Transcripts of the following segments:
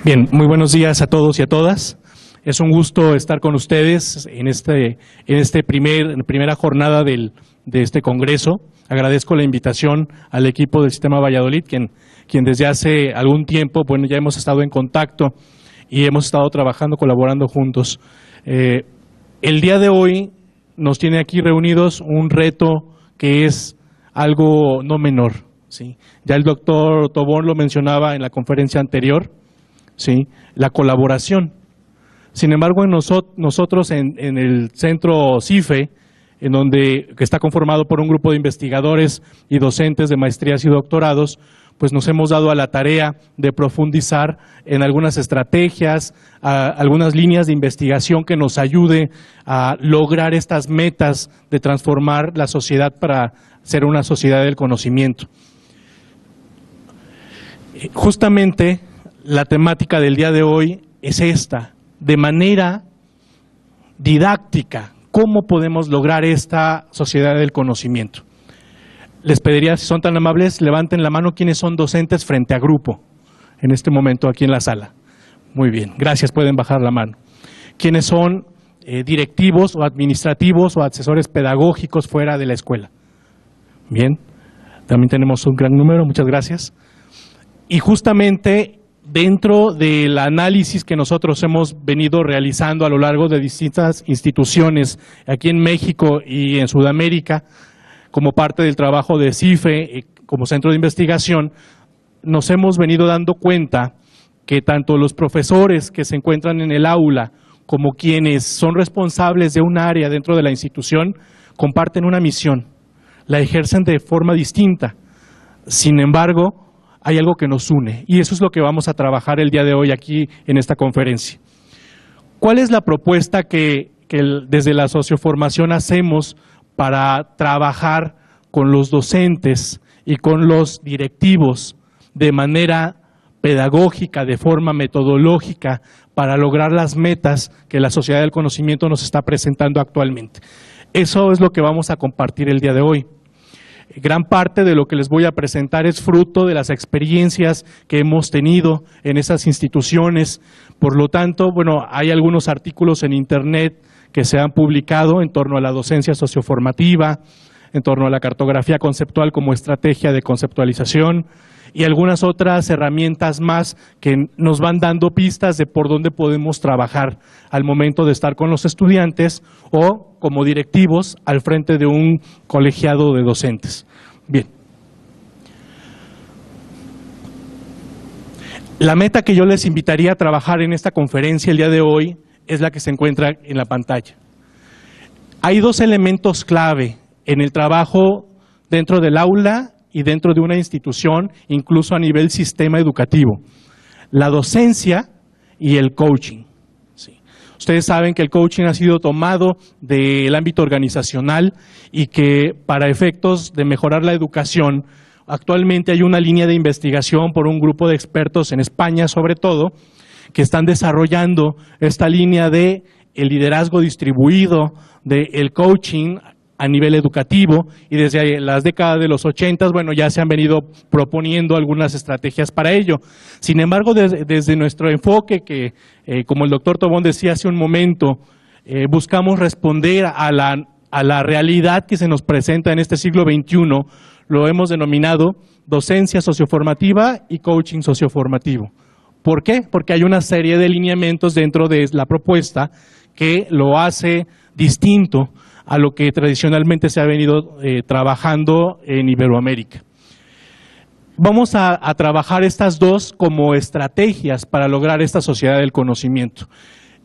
Bien, muy buenos días a todos y a todas. Es un gusto estar con ustedes en primera jornada de este congreso. Agradezco la invitación al equipo del Sistema Valladolid, quien desde hace algún tiempo, bueno, ya hemos estado en contacto y hemos estado trabajando, colaborando juntos. El día de hoy nos tiene aquí reunidos un reto que es algo no menor, ¿sí? Ya el doctor Tobón lo mencionaba en la conferencia anterior, ¿sí? La colaboración. Sin embargo, nosotros en el centro CIFE, que está conformado por un grupo de investigadores y docentes de maestrías y doctorados, pues nos hemos dado a la tarea de profundizar en algunas estrategias, algunas líneas de investigación que nos ayude a lograr estas metas de transformar la sociedad para ser una sociedad del conocimiento. Justamente la temática del día de hoy es esta, de manera didáctica, ¿cómo podemos lograr esta sociedad del conocimiento? Les pediría, si son tan amables, levanten la mano quienes son docentes frente a grupo en este momento aquí en la sala. Muy bien, gracias, pueden bajar la mano. ¿Quiénes son directivos o administrativos o asesores pedagógicos fuera de la escuela? Bien, también tenemos un gran número, muchas gracias. Y justamente dentro del análisis que nosotros hemos venido realizando a lo largo de distintas instituciones aquí en México y en Sudamérica, como parte del trabajo de CIFE, como centro de investigación, nos hemos venido dando cuenta que tanto los profesores que se encuentran en el aula como quienes son responsables de un área dentro de la institución comparten una misión, la ejercen de forma distinta. Sin embargo, hay algo que nos une y eso es lo que vamos a trabajar el día de hoy aquí en esta conferencia. ¿Cuál es la propuesta que desde la socioformación hacemos para trabajar con los docentes y con los directivos de manera pedagógica, de forma metodológica, para lograr las metas que la sociedad del conocimiento nos está presentando actualmente? Eso es lo que vamos a compartir el día de hoy. Gran parte de lo que les voy a presentar es fruto de las experiencias que hemos tenido en esas instituciones. Por lo tanto, bueno, hay algunos artículos en Internet que se han publicado en torno a la docencia socioformativa, en torno a la cartografía conceptual como estrategia de conceptualización y algunas otras herramientas más que nos van dando pistas de por dónde podemos trabajar al momento de estar con los estudiantes o como directivos al frente de un colegiado de docentes. Bien. La meta que yo les invitaría a trabajar en esta conferencia el día de hoy es la que se encuentra en la pantalla. Hay dos elementos clave en el trabajo dentro del aula y dentro de una institución, incluso a nivel sistema educativo: la docencia y el coaching. Sí. Ustedes saben que el coaching ha sido tomado del ámbito organizacional y que para efectos de mejorar la educación, actualmente hay una línea de investigación por un grupo de expertos en España sobre todo, que están desarrollando esta línea de el liderazgo distribuido, del coaching a nivel educativo, y desde las décadas de los 80, bueno, ya se han venido proponiendo algunas estrategias para ello. Sin embargo, desde nuestro enfoque, que como el doctor Tobón decía hace un momento, buscamos responder a la realidad que se nos presenta en este siglo XXI, lo hemos denominado docencia socioformativa y coaching socioformativo. ¿Por qué? Porque hay una serie de lineamientos dentro de la propuesta que lo hace distinto a lo que tradicionalmente se ha venido trabajando en Iberoamérica. Vamos a trabajar estas dos como estrategias para lograr esta sociedad del conocimiento.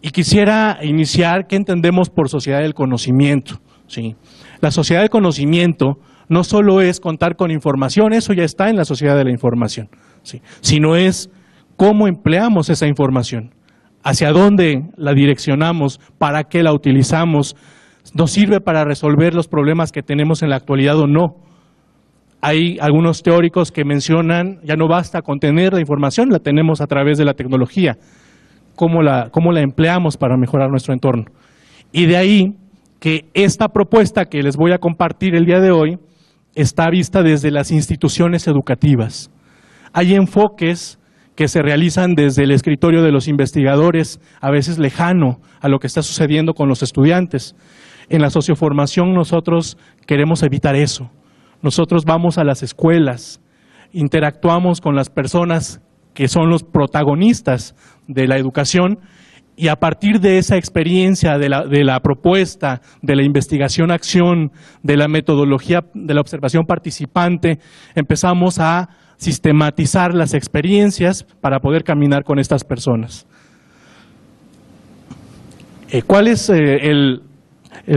Y quisiera iniciar, ¿qué entendemos por sociedad del conocimiento? ¿Sí? La sociedad del conocimiento no solo es contar con información, eso ya está en la sociedad de la información, ¿sí? Sino es cómo empleamos esa información, hacia dónde la direccionamos, para qué la utilizamos, nos sirve para resolver los problemas que tenemos en la actualidad o no. Hay algunos teóricos que mencionan, ya no basta con tener la información, la tenemos a través de la tecnología, cómo la empleamos para mejorar nuestro entorno. Y de ahí que esta propuesta que les voy a compartir el día de hoy está vista desde las instituciones educativas. Hay enfoques que se realizan desde el escritorio de los investigadores, a veces lejano a lo que está sucediendo con los estudiantes. En la socioformación nosotros queremos evitar eso. Nosotros vamos a las escuelas, interactuamos con las personas que son los protagonistas de la educación, y a partir de esa experiencia, de la propuesta, de la investigación-acción, de la metodología, de la observación participante, empezamos a sistematizar las experiencias para poder caminar con estas personas. ¿Cuál es el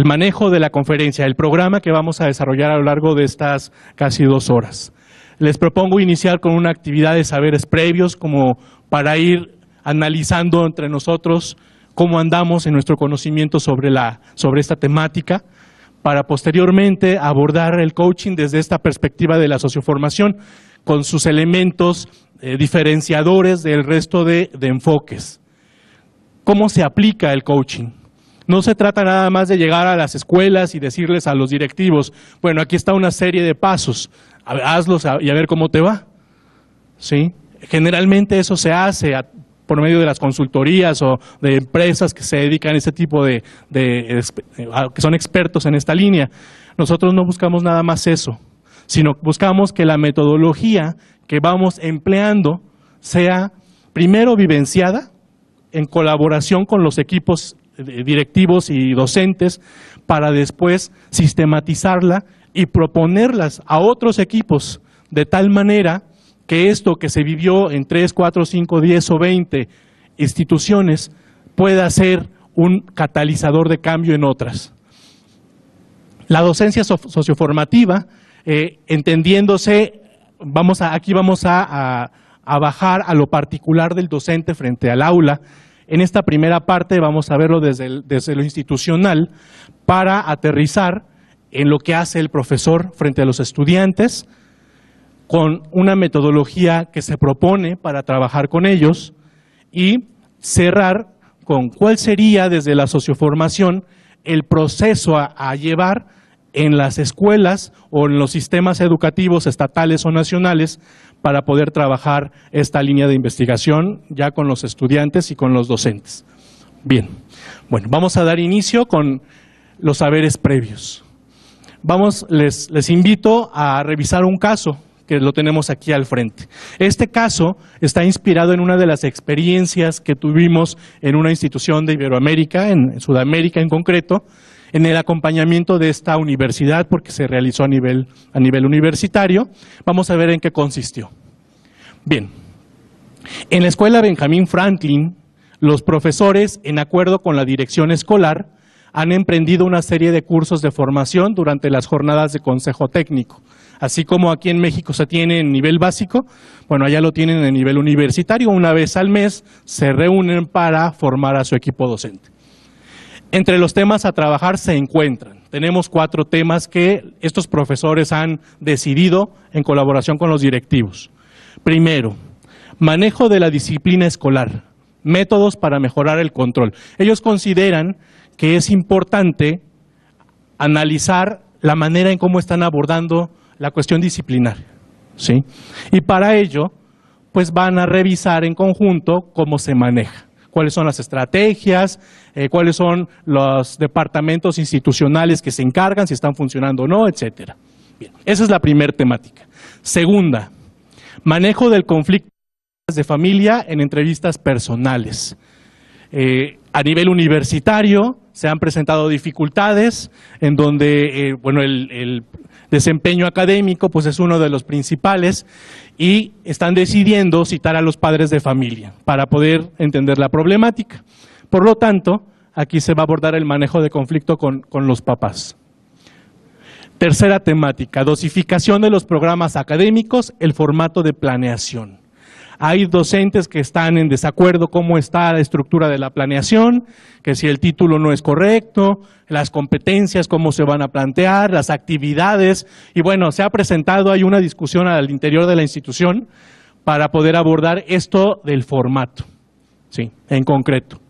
manejo de la conferencia, el programa que vamos a desarrollar a lo largo de estas casi 2 horas? Les propongo iniciar con una actividad de saberes previos, como para ir analizando entre nosotros cómo andamos en nuestro conocimiento sobre esta temática, para posteriormente abordar el coaching desde esta perspectiva de la socioformación, con sus elementos diferenciadores del resto de enfoques. ¿Cómo se aplica el coaching? No se trata nada más de llegar a las escuelas y decirles a los directivos, bueno, aquí está una serie de pasos, hazlos y a ver cómo te va. ¿Sí? Generalmente eso se hace por medio de las consultorías o de empresas que se dedican a ese tipo que son expertos en esta línea. Nosotros no buscamos nada más eso, sino buscamos que la metodología que vamos empleando sea primero vivenciada en colaboración con los equipos directivos y docentes, para después sistematizarla y proponerlas a otros equipos, de tal manera que esto que se vivió en 3, 4, 5, 10 o 20 instituciones pueda ser un catalizador de cambio en otras. La docencia socioformativa, entendiéndose, aquí vamos a bajar a lo particular del docente frente al aula. En esta primera parte vamos a verlo desde lo institucional, para aterrizar en lo que hace el profesor frente a los estudiantes, con una metodología que se propone para trabajar con ellos, y cerrar con cuál sería desde la socioformación el proceso a llevar en las escuelas o en los sistemas educativos estatales o nacionales para poder trabajar esta línea de investigación ya con los estudiantes y con los docentes. Bien, bueno, vamos a dar inicio con los saberes previos. Les invito a revisar un caso que lo tenemos aquí al frente. Este caso está inspirado en una de las experiencias que tuvimos en una institución de Iberoamérica, en Sudamérica en concreto, en el acompañamiento de esta universidad, porque se realizó a nivel universitario. Vamos a ver en qué consistió. Bien, en la escuela Benjamin Franklin, los profesores, en acuerdo con la dirección escolar, han emprendido una serie de cursos de formación durante las jornadas de consejo técnico. Así como aquí en México se tiene en nivel básico, bueno, allá lo tienen en nivel universitario. Una vez al mes se reúnen para formar a su equipo docente. Entre los temas a trabajar se encuentran. Tenemos 4 temas que estos profesores han decidido en colaboración con los directivos. Primero, manejo de la disciplina escolar, métodos para mejorar el control. Ellos consideran que es importante analizar la manera en cómo están abordando la cuestión disciplinaria, ¿sí? Y para ello, pues van a revisar en conjunto cómo se maneja, cuáles son las estrategias, cuáles son los departamentos institucionales que se encargan, si están funcionando o no, etcétera. Bien, esa es la primera temática. Segunda, manejo del conflicto de familia en entrevistas personales. A nivel universitario se han presentado dificultades en donde el desempeño académico pues es uno de los principales, y están decidiendo citar a los padres de familia para poder entender la problemática. Por lo tanto, aquí se va a abordar el manejo de conflicto con los papás. Tercera temática, dosificación de los programas académicos, el formato de planeación. Hay docentes que están en desacuerdo cómo está la estructura de la planeación, que si el título no es correcto, las competencias, cómo se van a plantear, las actividades. Y bueno, se ha presentado, hay una discusión al interior de la institución para poder abordar esto del formato, sí, en concreto.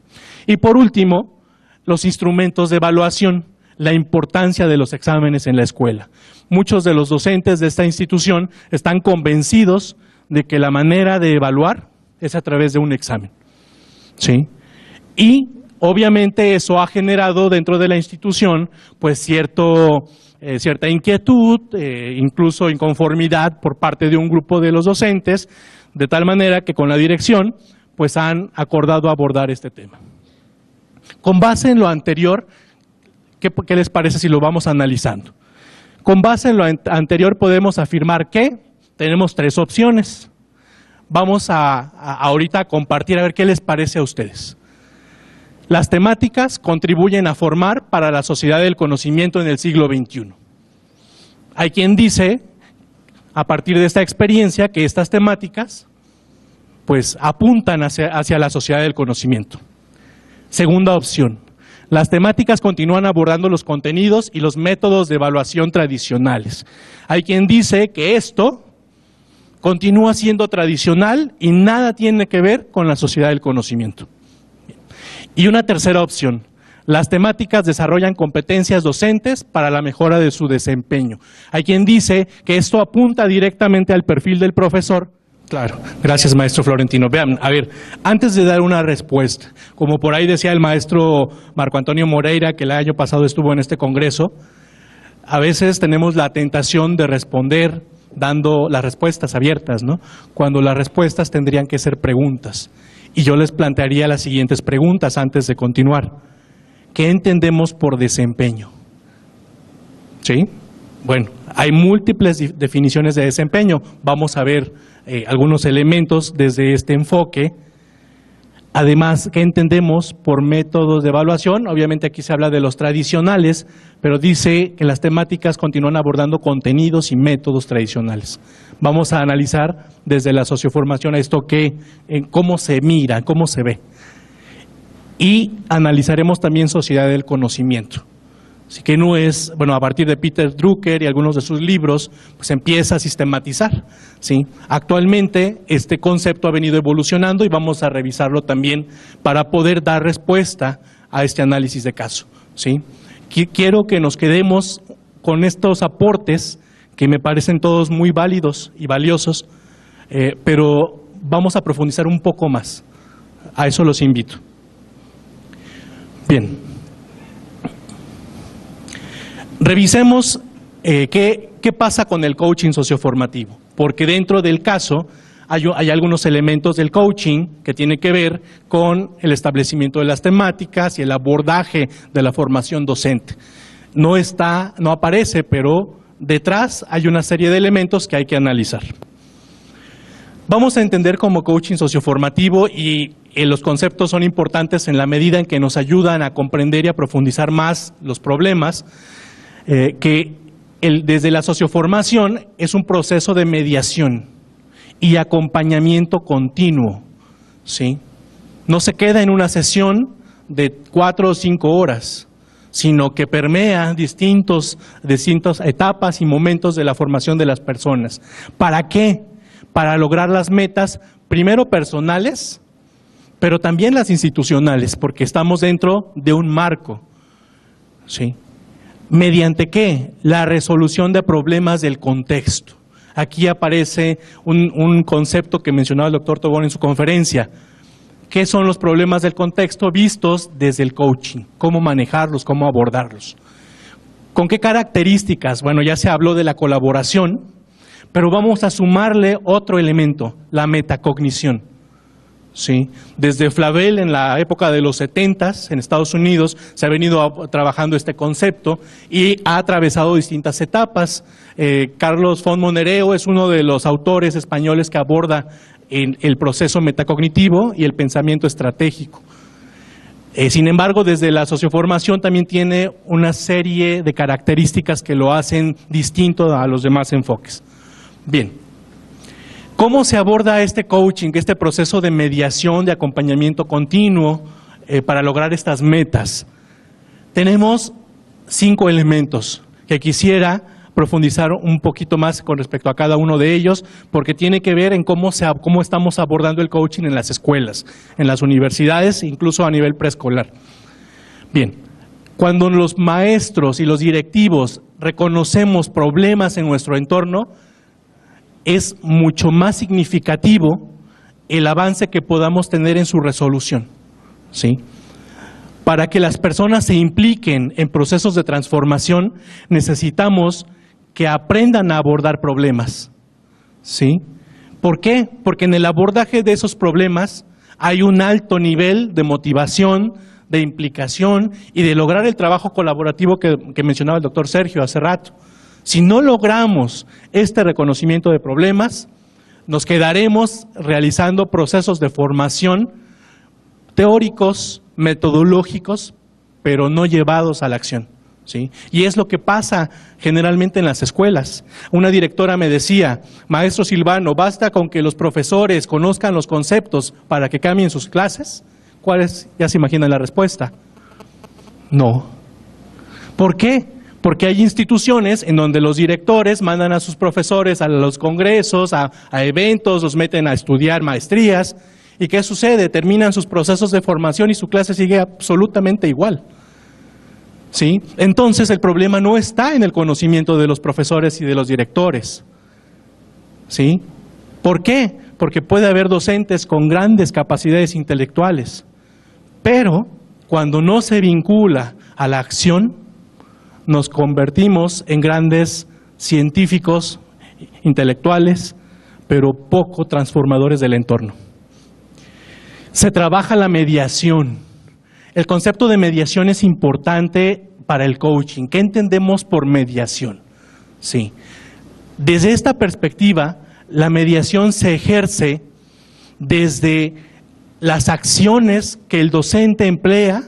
Y por último, los instrumentos de evaluación, la importancia de los exámenes en la escuela. Muchos de los docentes de esta institución están convencidos de que la manera de evaluar es a través de un examen, ¿sí? Y obviamente eso ha generado dentro de la institución pues cierta inquietud, incluso inconformidad por parte de un grupo de los docentes, de tal manera que con la dirección pues han acordado abordar este tema. Con base en lo anterior, ¿qué les parece si lo vamos analizando? Con base en lo anterior podemos afirmar que tenemos 3 opciones. Vamos ahorita a compartir a ver qué les parece a ustedes. Las temáticas contribuyen a formar para la sociedad del conocimiento en el siglo XXI. Hay quien dice, a partir de esta experiencia, que estas temáticas pues apuntan hacia la sociedad del conocimiento. Segunda opción, las temáticas continúan abordando los contenidos y los métodos de evaluación tradicionales. Hay quien dice que esto continúa siendo tradicional y nada tiene que ver con la sociedad del conocimiento. Y una tercera opción, las temáticas desarrollan competencias docentes para la mejora de su desempeño. Hay quien dice que esto apunta directamente al perfil del profesor. Claro, gracias maestro Florentino. Vean, a ver, antes de dar una respuesta, como por ahí decía el maestro Marco Antonio Moreira, que el año pasado estuvo en este congreso, a veces tenemos la tentación de responder dando las respuestas abiertas, ¿no? Cuando las respuestas tendrían que ser preguntas. Y yo les plantearía las siguientes preguntas antes de continuar. ¿Qué entendemos por desempeño? ¿Sí? Bueno, hay múltiples definiciones de desempeño. Vamos a ver algunos elementos desde este enfoque. Además, ¿qué entendemos por métodos de evaluación? Obviamente aquí se habla de los tradicionales, pero dice que las temáticas continúan abordando contenidos y métodos tradicionales. Vamos a analizar desde la socioformación a esto cómo se mira, cómo se ve. Y analizaremos también sociedad del conocimiento. Así que no es, bueno, a partir de Peter Drucker y algunos de sus libros, pues empieza a sistematizar, ¿sí? Actualmente este concepto ha venido evolucionando y vamos a revisarlo también para poder dar respuesta a este análisis de caso, ¿sí? Quiero que nos quedemos con estos aportes que me parecen todos muy válidos y valiosos, pero vamos a profundizar un poco más. A eso los invito. Bien. Revisemos qué pasa con el coaching socioformativo, porque dentro del caso hay algunos elementos del coaching que tienen que ver con el establecimiento de las temáticas y el abordaje de la formación docente. No aparece, pero detrás hay una serie de elementos que hay que analizar. Vamos a entender como coaching socioformativo y los conceptos son importantes en la medida en que nos ayudan a comprender y a profundizar más los problemas. Desde la socioformación es un proceso de mediación y acompañamiento continuo, ¿sí? No se queda en una sesión de 4 o 5 horas, sino que permea distintas etapas y momentos de la formación de las personas. ¿Para qué? Para lograr las metas, primero personales, pero también las institucionales, porque estamos dentro de un marco, ¿sí? ¿Mediante qué? La resolución de problemas del contexto. Aquí aparece un concepto que mencionaba el doctor Tobón en su conferencia. ¿Qué son los problemas del contexto vistos desde el coaching? ¿Cómo manejarlos? ¿Cómo abordarlos? ¿Con qué características? Bueno, ya se habló de la colaboración, pero vamos a sumarle otro elemento, la metacognición. Sí, desde Flavel en la época de los 70s en Estados Unidos se ha venido trabajando este concepto y ha atravesado distintas etapas. Carlos Font Monereo es uno de los autores españoles que aborda el proceso metacognitivo y el pensamiento estratégico. Sin embargo, desde la socioformación también tiene una serie de características que lo hacen distinto a los demás enfoques. Bien. ¿Cómo se aborda este coaching, este proceso de mediación, de acompañamiento continuo para lograr estas metas? Tenemos 5 elementos que quisiera profundizar un poquito más con respecto a cada uno de ellos, porque tiene que ver en cómo estamos abordando el coaching en las escuelas, en las universidades, incluso a nivel preescolar. Bien, cuando los maestros y los directivos reconocemos problemas en nuestro entorno, es mucho más significativo el avance que podamos tener en su resolución, ¿sí? Para que las personas se impliquen en procesos de transformación, necesitamos que aprendan a abordar problemas, ¿sí? ¿Por qué? Porque en el abordaje de esos problemas hay un alto nivel de motivación, de implicación y de lograr el trabajo colaborativo que mencionaba el doctor Sergio hace rato. Si no logramos este reconocimiento de problemas, nos quedaremos realizando procesos de formación teóricos, metodológicos, pero no llevados a la acción, ¿sí? Y es lo que pasa generalmente en las escuelas. Una directora me decía, maestro Silvano, ¿basta con que los profesores conozcan los conceptos para que cambien sus clases? ¿Cuál es? Ya se imaginan la respuesta. No. ¿Por qué? Porque hay instituciones en donde los directores mandan a sus profesores a los congresos, a eventos, los meten a estudiar maestrías. ¿Y qué sucede? Terminan sus procesos de formación y su clase sigue absolutamente igual, ¿sí? Entonces el problema no está en el conocimiento de los profesores y de los directores, ¿sí? ¿Por qué? Porque puede haber docentes con grandes capacidades intelectuales, pero cuando no se vincula a la acción, nos convertimos en grandes científicos, intelectuales, pero poco transformadores del entorno. Se trabaja la mediación. El concepto de mediación es importante para el coaching. ¿Qué entendemos por mediación? Sí. Desde esta perspectiva, la mediación se ejerce desde las acciones que el docente emplea,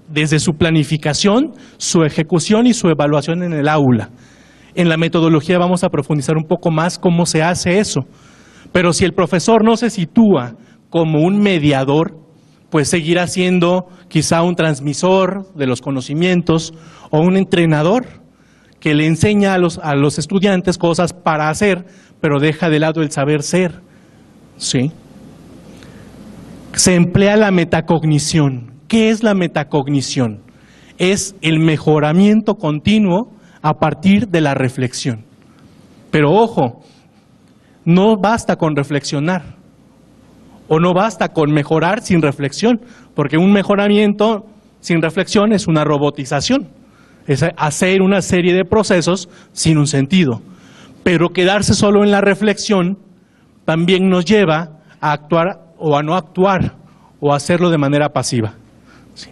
desde su planificación, su ejecución y su evaluación en el aula. En la metodología vamos a profundizar un poco más cómo se hace eso. Pero si el profesor no se sitúa como un mediador, pues seguirá siendo quizá un transmisor de los conocimientos o un entrenador que le enseña a los estudiantes cosas para hacer, pero deja de lado el saber ser, ¿sí? Se emplea la metacognición. ¿Qué es la metacognición? Es el mejoramiento continuo a partir de la reflexión. Pero ojo, no basta con reflexionar, o no basta con mejorar sin reflexión, porque un mejoramiento sin reflexión es una robotización, es hacer una serie de procesos sin un sentido. Pero quedarse solo en la reflexión también nos lleva a actuar o a no actuar, o a hacerlo de manera pasiva. Sí.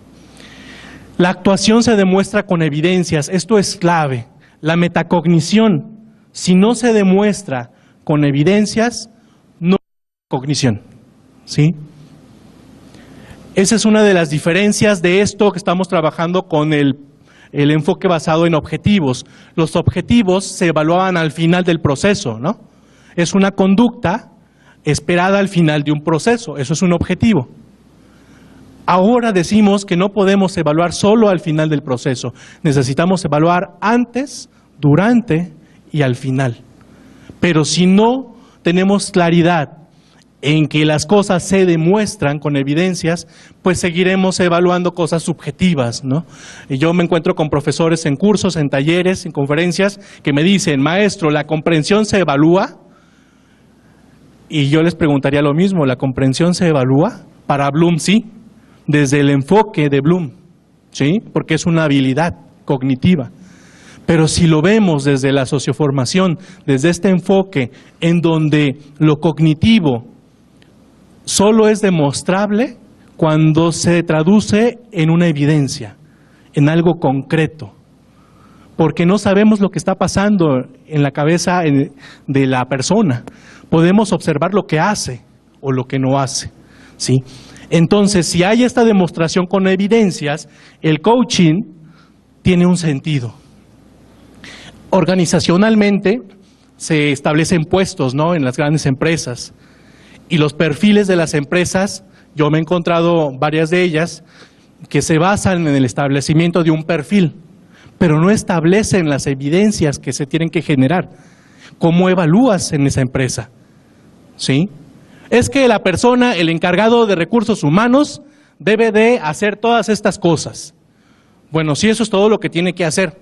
La actuación se demuestra con evidencias, esto es clave. La metacognición, si no se demuestra con evidencias, no hay cognición, ¿sí? Esa es una de las diferencias de esto que estamos trabajando con el enfoque basado en objetivos. Los objetivos se evaluaban al final del proceso, ¿no? Es una conducta esperada al final de un proceso, eso es un objetivo. Ahora decimos que no podemos evaluar solo al final del proceso, necesitamos evaluar antes, durante y al final. Pero si no tenemos claridad en que las cosas se demuestran con evidencias, pues seguiremos evaluando cosas subjetivas, ¿no? Y yo me encuentro con profesores en cursos, en talleres, en conferencias, que me dicen, maestro, ¿la comprensión se evalúa? Y yo les preguntaría lo mismo, ¿la comprensión se evalúa? Para Bloom sí, desde el enfoque de Bloom, ¿sí? Porque es una habilidad cognitiva. Pero si lo vemos desde la socioformación, desde este enfoque en donde lo cognitivo solo es demostrable cuando se traduce en una evidencia, en algo concreto, porque no sabemos lo que está pasando en la cabeza de la persona. Podemos observar lo que hace o lo que no hace, ¿sí? Entonces, si hay esta demostración con evidencias, el coaching tiene un sentido. Organizacionalmente se establecen puestos, ¿no?, en las grandes empresas. Y los perfiles de las empresas, yo me he encontrado varias de ellas, que se basan en el establecimiento de un perfil, pero no establecen las evidencias que se tienen que generar. ¿Cómo evalúas en esa empresa? ¿Sí? Es que la persona, el encargado de recursos humanos, debe de hacer todas estas cosas. Bueno, sí, eso es todo lo que tiene que hacer.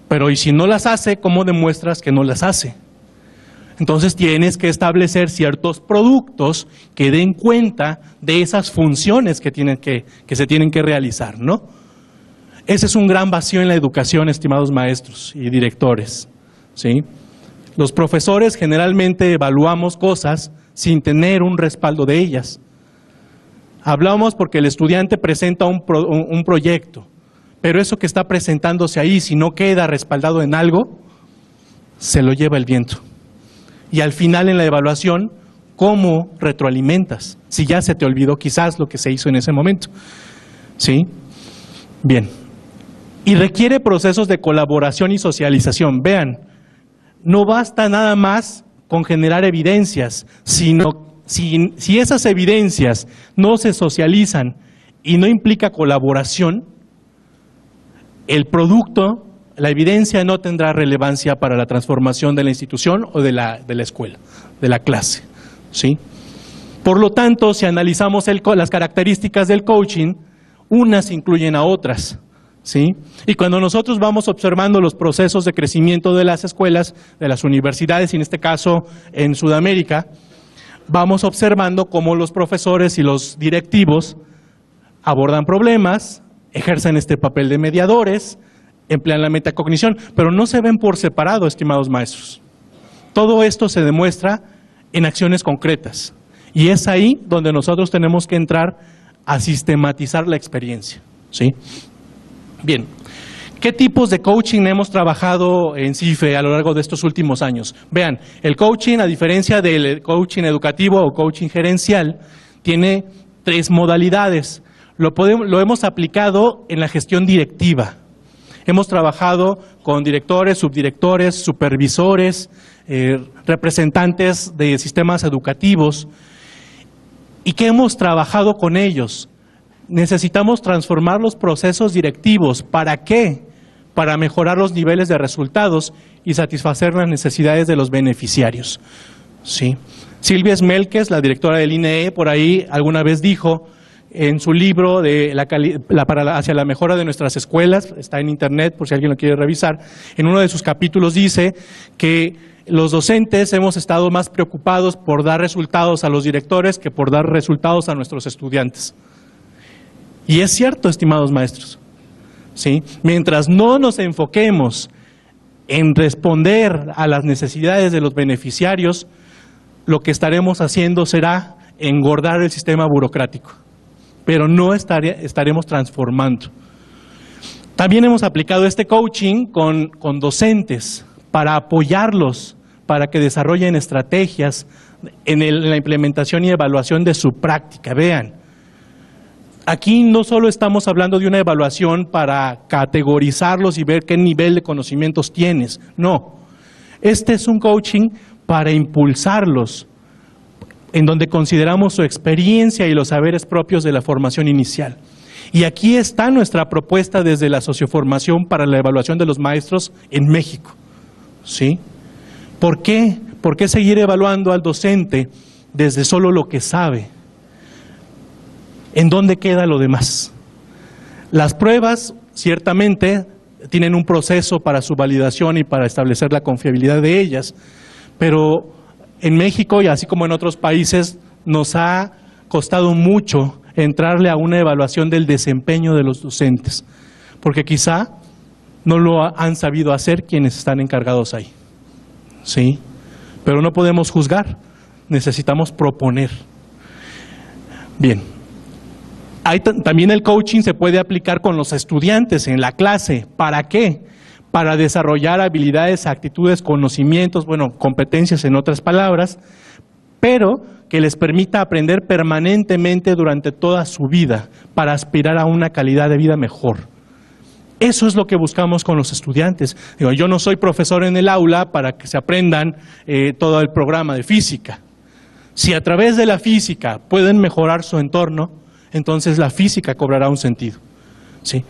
Pero ¿y si no las hace, cómo demuestras que no las hace? Entonces tienes que establecer ciertos productos que den cuenta de esas funciones que se tienen que realizar, ¿no? Ese es un gran vacío en la educación, estimados maestros y directores, ¿sí? Los profesores generalmente evaluamos cosas sin tener un respaldo de ellas. Hablamos porque el estudiante presenta un proyecto, pero eso que está presentándose ahí, si no queda respaldado en algo, se lo lleva el viento. Y al final en la evaluación, ¿cómo retroalimentas? Si ya se te olvidó quizás lo que se hizo en ese momento, ¿sí? Bien. Y requiere procesos de colaboración y socialización. Vean, no basta nada más con generar evidencias, sino si esas evidencias no se socializan y no implica colaboración, el producto, la evidencia no tendrá relevancia para la transformación de la institución o de la escuela, de la clase, ¿sí? Por lo tanto, si analizamos las características del coaching, unas incluyen a otras, ¿sí? Y cuando nosotros vamos observando los procesos de crecimiento de las escuelas, de las universidades, y en este caso en Sudamérica, vamos observando cómo los profesores y los directivos abordan problemas, ejercen este papel de mediadores, emplean la metacognición, pero no se ven por separado, estimados maestros. Todo esto se demuestra en acciones concretas, y es ahí donde nosotros tenemos que entrar a sistematizar la experiencia, ¿sí? Bien, ¿qué tipos de coaching hemos trabajado en CIFE a lo largo de estos últimos años? Vean, el coaching, a diferencia del coaching educativo o coaching gerencial, tiene 3 modalidades. Lo hemos aplicado en la gestión directiva. Hemos trabajado con directores, subdirectores, supervisores, representantes de sistemas educativos. ¿Y qué hemos trabajado con ellos? Necesitamos transformar los procesos directivos. ¿Para qué? Para mejorar los niveles de resultados y satisfacer las necesidades de los beneficiarios, ¿sí? Silvia Smelkes, la directora del INEE, por ahí alguna vez dijo en su libro de hacia la mejora de nuestras escuelas, está en internet por si alguien lo quiere revisar, en uno de sus capítulos dice que los docentes hemos estado más preocupados por dar resultados a los directores que por dar resultados a nuestros estudiantes. Y es cierto, estimados maestros, ¿sí? Mientras no nos enfoquemos en responder a las necesidades de los beneficiarios, lo que estaremos haciendo será engordar el sistema burocrático, pero no estaremos transformando. También hemos aplicado este coaching con docentes para apoyarlos, para que desarrollen estrategias en la implementación y evaluación de su práctica. Vean, aquí no solo estamos hablando de una evaluación para categorizarlos y ver qué nivel de conocimientos tienes, no. Este es un coaching para impulsarlos, en donde consideramos su experiencia y los saberes propios de la formación inicial. Y aquí está nuestra propuesta desde la socioformación para la evaluación de los maestros en México, ¿sí? ¿Por qué? ¿Por qué seguir evaluando al docente desde solo lo que sabe? ¿En dónde queda lo demás? Las pruebas, ciertamente, tienen un proceso para su validación y para establecer la confiabilidad de ellas, pero en México y así como en otros países nos ha costado mucho entrarle a una evaluación del desempeño de los docentes, porque quizá no lo han sabido hacer quienes están encargados ahí, ¿sí? Pero no podemos juzgar, necesitamos proponer. Bien, también el coaching se puede aplicar con los estudiantes en la clase. ¿Para qué? Para desarrollar habilidades, actitudes, conocimientos, competencias en otras palabras, pero que les permita aprender permanentemente durante toda su vida para aspirar a una calidad de vida mejor. Eso es lo que buscamos con los estudiantes. Yo no soy profesor en el aula para que se aprendan todo el programa de física. Si a través de la física pueden mejorar su entorno, entonces la física cobrará un sentido, ¿sí?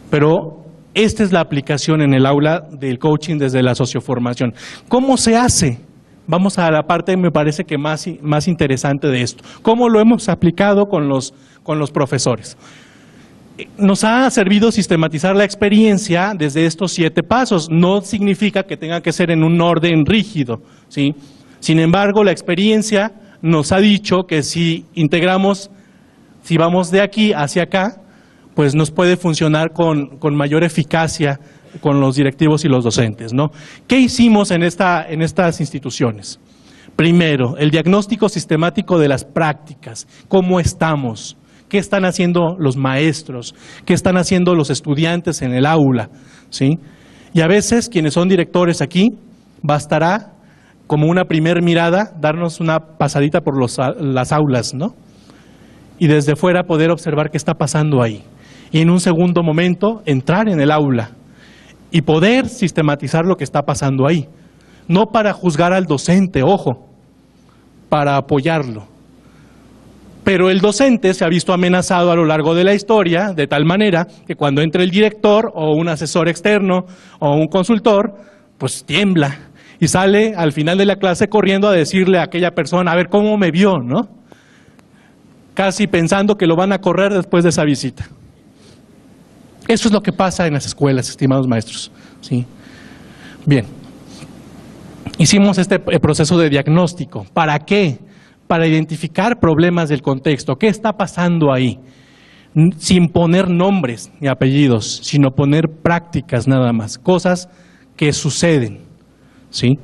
Pero esta es la aplicación en el aula del coaching desde la socioformación. ¿Cómo se hace? Vamos a la parte, me parece que más interesante de esto. ¿Cómo lo hemos aplicado con los profesores? Nos ha servido sistematizar la experiencia desde estos 7 pasos. No significa que tenga que ser en un orden rígido, ¿sí? Sin embargo, la experiencia nos ha dicho que si integramos, si vamos de aquí hacia acá, pues nos puede funcionar con mayor eficacia con los directivos y los docentes, ¿no? ¿Qué hicimos en estas instituciones? Primero, el diagnóstico sistemático de las prácticas. ¿Cómo estamos? ¿Qué están haciendo los maestros? ¿Qué están haciendo los estudiantes en el aula? ¿Sí? Y a veces, quienes son directores aquí, bastará como una primer mirada, darnos una pasadita por las aulas, ¿no? Y desde fuera poder observar qué está pasando ahí. Y en un segundo momento, entrar en el aula y poder sistematizar lo que está pasando ahí. No para juzgar al docente, ojo, para apoyarlo. Pero el docente se ha visto amenazado a lo largo de la historia, de tal manera que cuando entre el director o un asesor externo o un consultor, pues tiembla y sale al final de la clase corriendo a decirle a aquella persona, a ver cómo me vio, ¿no? Casi pensando que lo van a correr después de esa visita. Eso es lo que pasa en las escuelas, estimados maestros, ¿sí? Bien, hicimos este proceso de diagnóstico. ¿Para qué? Para identificar problemas del contexto. ¿Qué está pasando ahí? Sin poner nombres ni apellidos, sino poner prácticas nada más, cosas que suceden, ¿sí?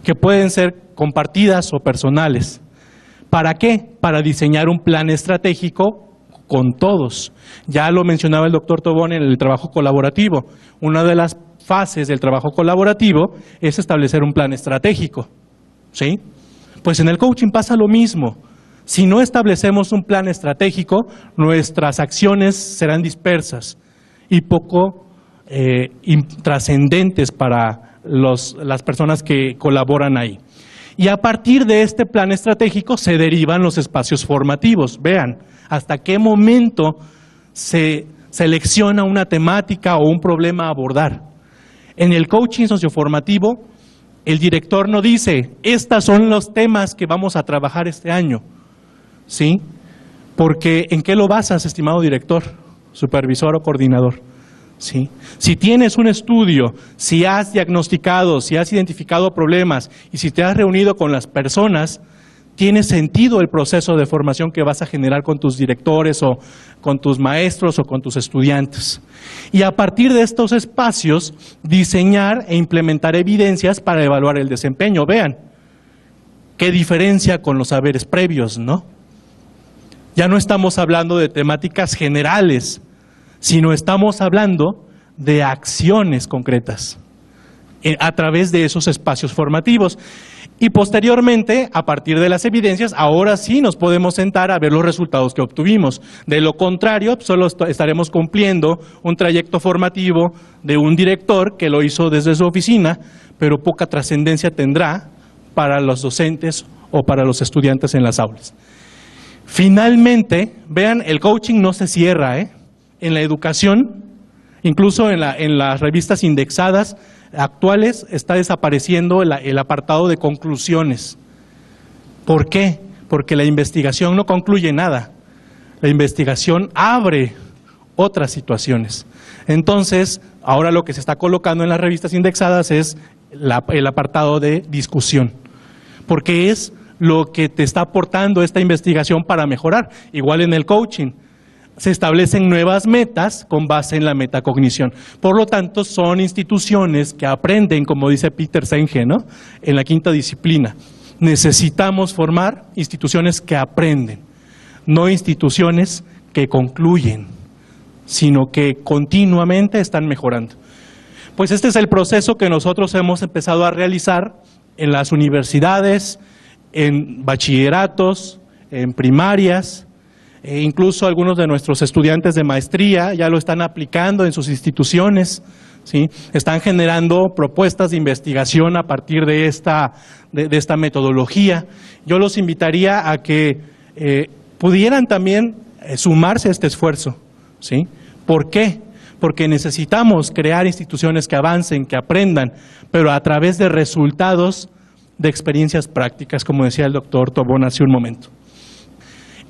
Que pueden ser compartidas o personales. ¿Para qué? Para diseñar un plan estratégico con todos. Ya lo mencionaba el doctor Tobón en el trabajo colaborativo. Una de las fases del trabajo colaborativo es establecer un plan estratégico, ¿sí? Pues en el coaching pasa lo mismo. Si no establecemos un plan estratégico, nuestras acciones serán dispersas y poco trascendentes para las personas que colaboran ahí. Y a partir de este plan estratégico se derivan los espacios formativos. Vean, hasta qué momento se selecciona una temática o un problema a abordar. En el coaching socioformativo, el director no dice, estos son los temas que vamos a trabajar este año, ¿sí? Porque ¿en qué lo basas, estimado director, supervisor o coordinador? ¿Sí? Si tienes un estudio, si has diagnosticado, si has identificado problemas y si te has reunido con las personas, tiene sentido el proceso de formación que vas a generar con tus directores o con tus maestros o con tus estudiantes. Y a partir de estos espacios, diseñar e implementar evidencias para evaluar el desempeño. Vean, qué diferencia con los saberes previos, ¿no? Ya no estamos hablando de temáticas generales, sino estamos hablando de acciones concretas a través de esos espacios formativos. Y posteriormente, a partir de las evidencias, ahora sí nos podemos sentar a ver los resultados que obtuvimos. De lo contrario, solo estaremos cumpliendo un trayecto formativo de un director que lo hizo desde su oficina, pero poca trascendencia tendrá para los docentes o para los estudiantes en las aulas. Finalmente, vean, el coaching no se cierra, En la educación, incluso en las revistas indexadas actuales, está desapareciendo el apartado de conclusiones. ¿Por qué? Porque la investigación no concluye nada. La investigación abre otras situaciones. Entonces, ahora lo que se está colocando en las revistas indexadas es el apartado de discusión, porque es lo que te está aportando esta investigación para mejorar. Igual en el coaching. Se establecen nuevas metas con base en la metacognición. Por lo tanto, son instituciones que aprenden, como dice Peter Senge, ¿no? En la quinta disciplina. Necesitamos formar instituciones que aprenden, no instituciones que concluyen, sino que continuamente están mejorando. Pues este es el proceso que nosotros hemos empezado a realizar en las universidades, en bachilleratos, en primarias. Incluso algunos de nuestros estudiantes de maestría ya lo están aplicando en sus instituciones, ¿sí? Están generando propuestas de investigación a partir de esta metodología. Yo los invitaría a que pudieran también sumarse a este esfuerzo, ¿sí? ¿Por qué? Porque necesitamos crear instituciones que avancen, que aprendan, pero a través de resultados de experiencias prácticas, como decía el doctor Tobón hace un momento.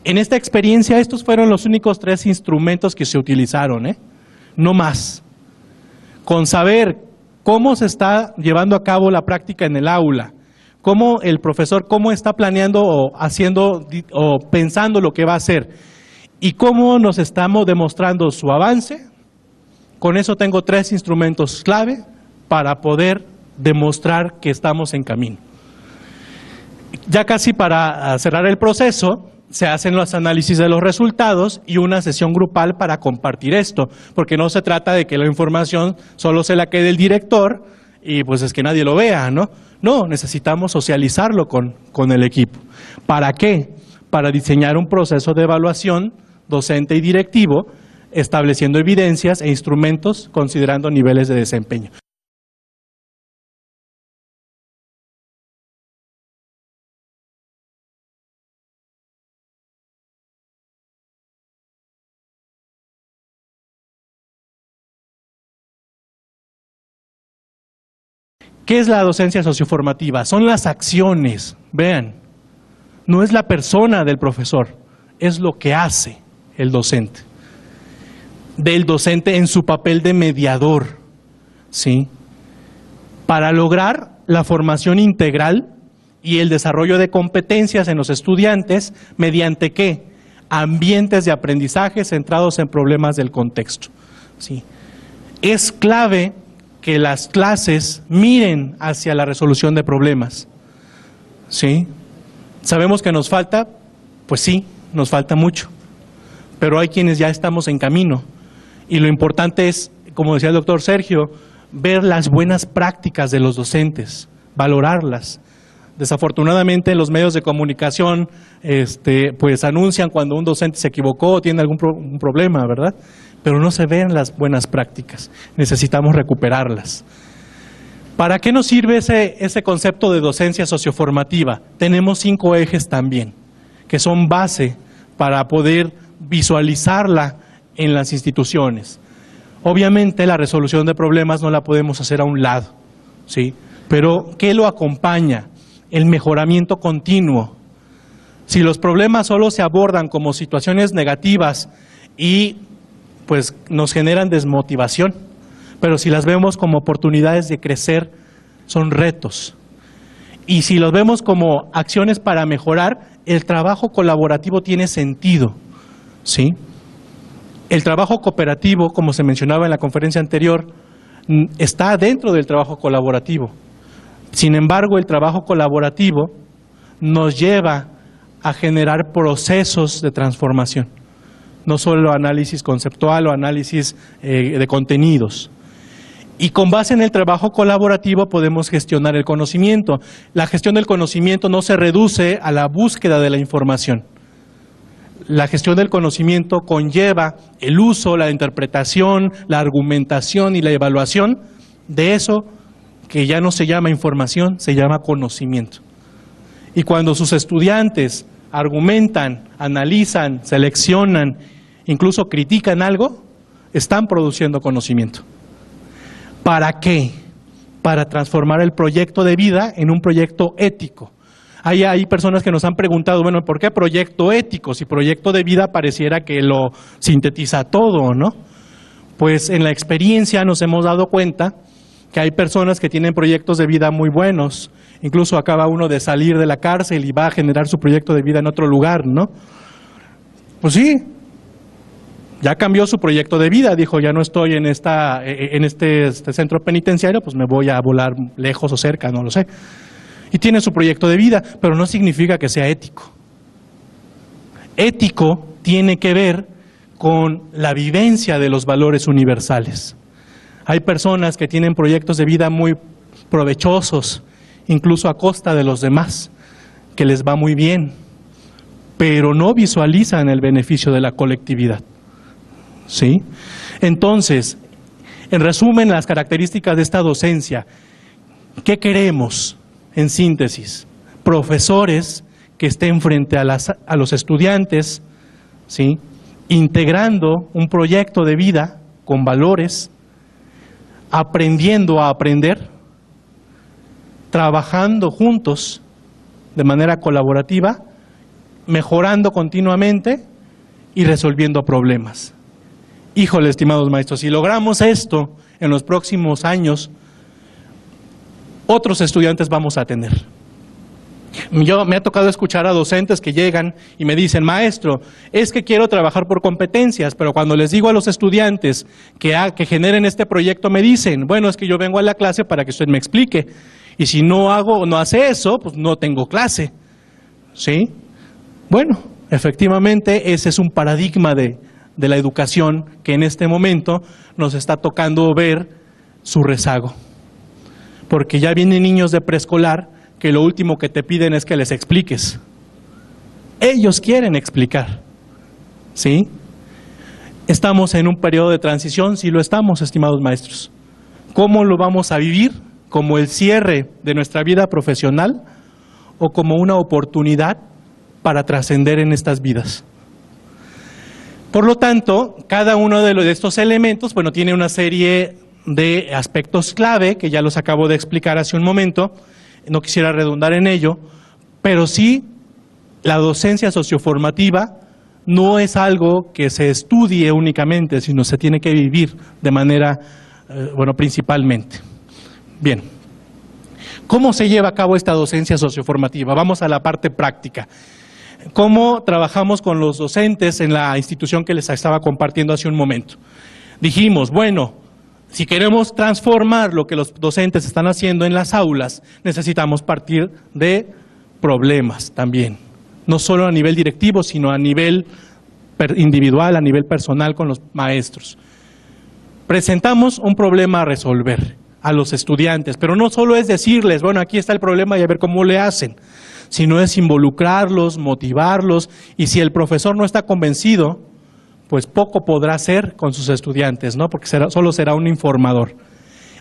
En esta experiencia, estos fueron los únicos 3 instrumentos que se utilizaron, no más. Con saber cómo se está llevando a cabo la práctica en el aula, cómo el profesor, cómo está planeando o haciendo o pensando lo que va a hacer y cómo nos estamos demostrando su avance. Con eso tengo 3 instrumentos clave para poder demostrar que estamos en camino. Ya casi para cerrar el proceso, se hacen los análisis de los resultados y una sesión grupal para compartir esto, porque no se trata de que la información solo se la quede el director y pues es que nadie lo vea, ¿no? No, necesitamos socializarlo con el equipo. ¿Para qué? Para diseñar un proceso de evaluación docente y directivo, estableciendo evidencias e instrumentos considerando niveles de desempeño. ¿Qué es la docencia socioformativa? Son las acciones, vean, no es la persona del profesor, es lo que hace el docente. Del docente en su papel de mediador, ¿sí? Para lograr la formación integral y el desarrollo de competencias en los estudiantes, ¿mediante qué? Ambientes de aprendizaje centrados en problemas del contexto, ¿sí? Es clave que las clases miren hacia la resolución de problemas, ¿sí? ¿Sabemos que nos falta? Pues sí, nos falta mucho, pero hay quienes ya estamos en camino y lo importante es, como decía el doctor Sergio, ver las buenas prácticas de los docentes, valorarlas. Desafortunadamente en los medios de comunicación pues anuncian cuando un docente se equivocó o tiene algún problema, ¿verdad? Pero no se ven las buenas prácticas, necesitamos recuperarlas. ¿Para qué nos sirve ese concepto de docencia socioformativa? Tenemos 5 ejes también, que son base para poder visualizarla en las instituciones. Obviamente la resolución de problemas no la podemos hacer a un lado, ¿sí? Pero ¿qué lo acompaña? El mejoramiento continuo. Si los problemas solo se abordan como situaciones negativas y pues nos generan desmotivación, pero si las vemos como oportunidades de crecer, son retos. Y si los vemos como acciones para mejorar, el trabajo colaborativo tiene sentido, ¿sí? El trabajo cooperativo, como se mencionaba en la conferencia anterior, está dentro del trabajo colaborativo. Sin embargo, el trabajo colaborativo nos lleva a generar procesos de transformación, no solo análisis conceptual o análisis de contenidos. Y con base en el trabajo colaborativo podemos gestionar el conocimiento. La gestión del conocimiento no se reduce a la búsqueda de la información. La gestión del conocimiento conlleva el uso, la interpretación, la argumentación y la evaluación de eso que ya no se llama información, se llama conocimiento. Y cuando sus estudiantes argumentan, analizan, seleccionan, incluso critican algo, están produciendo conocimiento. ¿Para qué? Para transformar el proyecto de vida en un proyecto ético. Hay personas que nos han preguntado, bueno, ¿por qué proyecto ético? Si proyecto de vida pareciera que lo sintetiza todo, ¿no? Pues en la experiencia nos hemos dado cuenta que hay personas que tienen proyectos de vida muy buenos, incluso acaba uno de salir de la cárcel y va a generar su proyecto de vida en otro lugar, ¿no? Pues sí, ya cambió su proyecto de vida, dijo, ya no estoy en este centro penitenciario, pues me voy a volar lejos o cerca, no lo sé. Y tiene su proyecto de vida, pero no significa que sea ético. Ético tiene que ver con la vivencia de los valores universales. Hay personas que tienen proyectos de vida muy provechosos, incluso a costa de los demás, que les va muy bien, pero no visualizan el beneficio de la colectividad, ¿sí? Entonces, en resumen, las características de esta docencia, ¿qué queremos? En síntesis, profesores que estén frente a los estudiantes, ¿sí? Integrando un proyecto de vida con valores, aprendiendo a aprender, trabajando juntos de manera colaborativa, mejorando continuamente y resolviendo problemas. Híjole, estimados maestros, si logramos esto en los próximos años, otros estudiantes vamos a tener. Me ha tocado escuchar a docentes que llegan y me dicen, maestro, es que quiero trabajar por competencias, pero cuando les digo a los estudiantes que generen este proyecto, me dicen, bueno, es que yo vengo a la clase para que usted me explique, y si no hace eso, pues no tengo clase, ¿sí? Bueno, efectivamente, ese es un paradigma de la educación que en este momento nos está tocando ver su rezago, porque ya vienen niños de preescolar que lo último que te piden es que les expliques. Ellos quieren explicar, ¿sí? Estamos en un periodo de transición, sí lo estamos, estimados maestros. ¿Cómo lo vamos a vivir? ¿Como el cierre de nuestra vida profesional o como una oportunidad para trascender en estas vidas? Por lo tanto, cada uno de estos elementos, bueno, tiene una serie de aspectos clave que ya los acabo de explicar hace un momento. No quisiera redundar en ello, pero sí la docencia socioformativa no es algo que se estudie únicamente, sino se tiene que vivir de manera, principalmente. Bien, ¿cómo se lleva a cabo esta docencia socioformativa? Vamos a la parte práctica. ¿Cómo trabajamos con los docentes en la institución que les estaba compartiendo hace un momento? Dijimos, bueno, si queremos transformar lo que los docentes están haciendo en las aulas, necesitamos partir de problemas también. No solo a nivel directivo, sino a nivel individual, a nivel personal con los maestros. Presentamos un problema a resolver a los estudiantes, pero no solo es decirles, bueno, aquí está el problema y a ver cómo le hacen, sino es involucrarlos, motivarlos, y si el profesor no está convencido, pues poco podrá hacer con sus estudiantes, ¿no? Porque solo será un informador.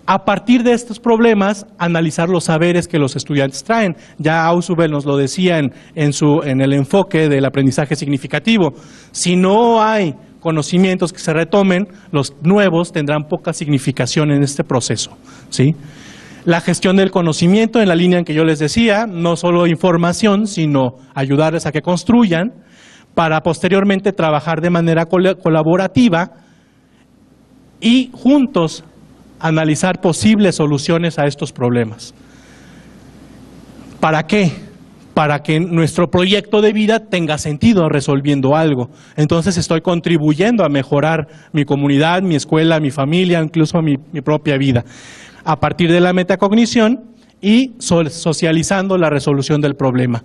A partir de estos problemas, analizar los saberes que los estudiantes traen. Ya Ausubel nos lo decía en el enfoque del aprendizaje significativo. Si no hay conocimientos que se retomen, los nuevos tendrán poca significación en este proceso, ¿sí? La gestión del conocimiento en la línea en que yo les decía, no solo información, sino ayudarles a que construyan, para posteriormente trabajar de manera colaborativa y juntos analizar posibles soluciones a estos problemas. ¿Para qué? Para que nuestro proyecto de vida tenga sentido resolviendo algo. Entonces estoy contribuyendo a mejorar mi comunidad, mi escuela, mi familia, incluso mi propia vida. A partir de la metacognición y socializando la resolución del problema.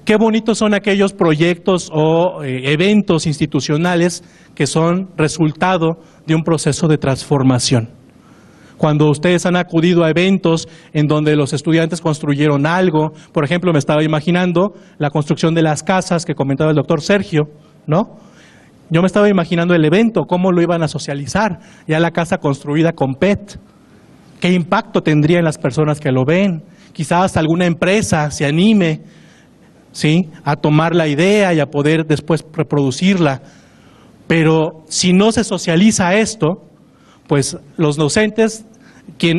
Qué bonitos son aquellos proyectos o eventos institucionales que son resultado de un proceso de transformación. Cuando ustedes han acudido a eventos en donde los estudiantes construyeron algo, por ejemplo, me estaba imaginando la construcción de las casas que comentaba el doctor Sergio, ¿no? Yo me estaba imaginando el evento, cómo lo iban a socializar, ya la casa construida con PET. ¿Qué impacto tendría en las personas que lo ven? Quizás alguna empresa se anime, ¿sí?, a tomar la idea y a poder después reproducirla. Pero si no se socializa esto, pues los docentes,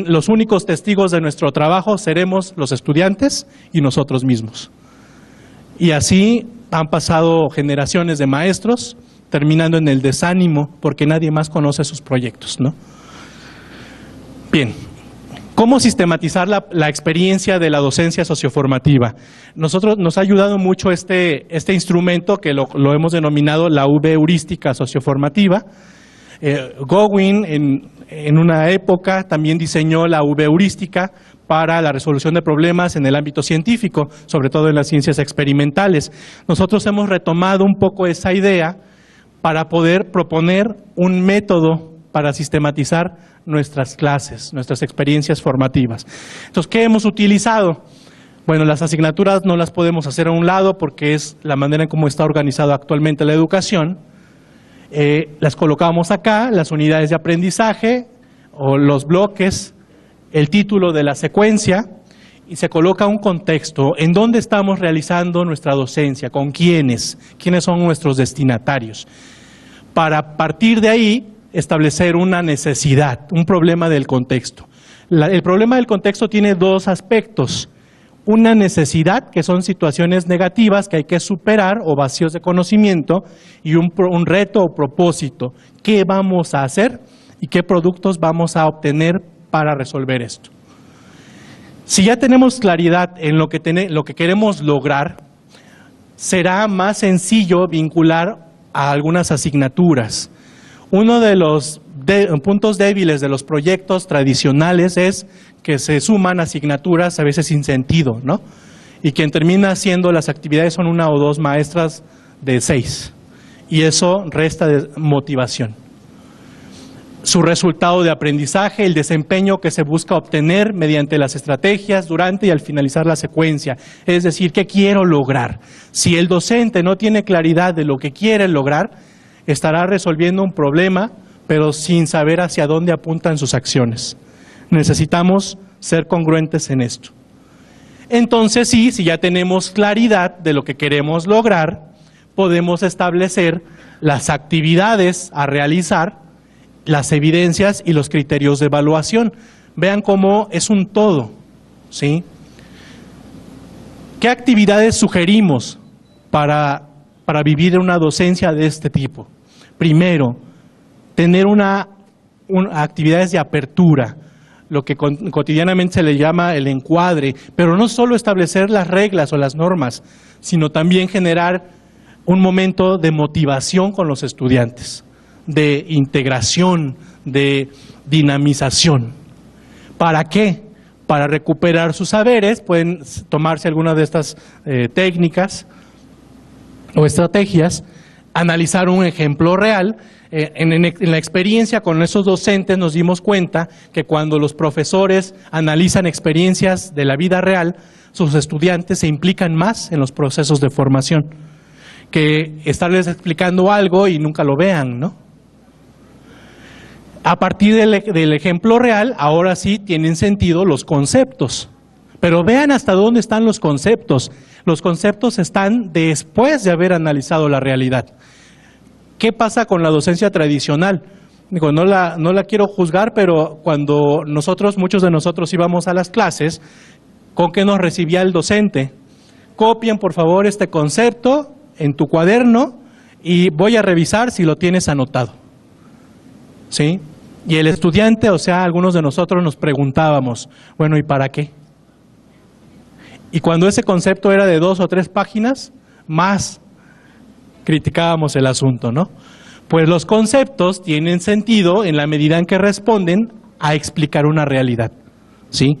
los únicos testigos de nuestro trabajo seremos los estudiantes y nosotros mismos. Y así han pasado generaciones de maestros, terminando en el desánimo porque nadie más conoce sus proyectos, ¿no? Bien. ¿Cómo sistematizar la experiencia de la docencia socioformativa? Nos ha ayudado mucho este instrumento que lo hemos denominado la V-heurística socioformativa. Gowin en una época también diseñó la V-heurística para la resolución de problemas en el ámbito científico, sobre todo en las ciencias experimentales. Nosotros hemos retomado un poco esa idea para poder proponer un método para sistematizar nuestras clases, nuestras experiencias formativas. Entonces, ¿qué hemos utilizado? Bueno, las asignaturas no las podemos hacer a un lado porque es la manera en cómo está organizada actualmente la educación. Las colocamos acá, las unidades de aprendizaje o los bloques, el título de la secuencia, y se coloca un contexto en dónde estamos realizando nuestra docencia, con quiénes son nuestros destinatarios. Para partir de ahí, establecer una necesidad, un problema del contexto. El problema del contexto tiene dos aspectos. Una necesidad, que son situaciones negativas que hay que superar o vacíos de conocimiento, y un reto o propósito. ¿Qué vamos a hacer y qué productos vamos a obtener para resolver esto? Si ya tenemos claridad en lo que queremos lograr, será más sencillo vincular a algunas asignaturas. Uno de los puntos débiles de los proyectos tradicionales es que se suman asignaturas a veces sin sentido, ¿no? Y quien termina haciendo las actividades son 1 o 2 maestras de 6. Y eso resta de motivación. Su resultado de aprendizaje, el desempeño que se busca obtener mediante las estrategias durante y al finalizar la secuencia. Es decir, ¿qué quiero lograr? Si el docente no tiene claridad de lo que quiere lograr, estará resolviendo un problema, pero sin saber hacia dónde apuntan sus acciones. Necesitamos ser congruentes en esto. Entonces sí, si ya tenemos claridad de lo que queremos lograr, podemos establecer las actividades a realizar, las evidencias y los criterios de evaluación. Vean cómo es un todo, ¿sí? ¿Qué actividades sugerimos para vivir una docencia de este tipo? Primero, tener actividades de apertura, lo que cotidianamente se le llama el encuadre, pero no solo establecer las reglas o las normas, sino también generar un momento de motivación con los estudiantes, de integración, de dinamización. ¿Para qué? Para recuperar sus saberes, pueden tomarse algunas de estas técnicas o estrategias, analizar un ejemplo real. En la experiencia con esos docentes nos dimos cuenta que cuando los profesores analizan experiencias de la vida real, sus estudiantes se implican más en los procesos de formación que estarles explicando algo y nunca lo vean, ¿no? A partir del ejemplo real, ahora sí tienen sentido los conceptos. Pero vean hasta dónde están los conceptos. Los conceptos están después de haber analizado la realidad. ¿Qué pasa con la docencia tradicional? Digo, no la quiero juzgar, pero cuando muchos de nosotros íbamos a las clases, ¿con qué nos recibía el docente? Copien por favor este concepto en tu cuaderno y voy a revisar si lo tienes anotado. ¿Sí? Y el estudiante, o sea, algunos de nosotros nos preguntábamos, bueno, ¿y para qué? Y cuando ese concepto era de 2 o 3 páginas, más criticábamos el asunto, ¿no? Pues los conceptos tienen sentido en la medida en que responden a explicar una realidad, ¿sí?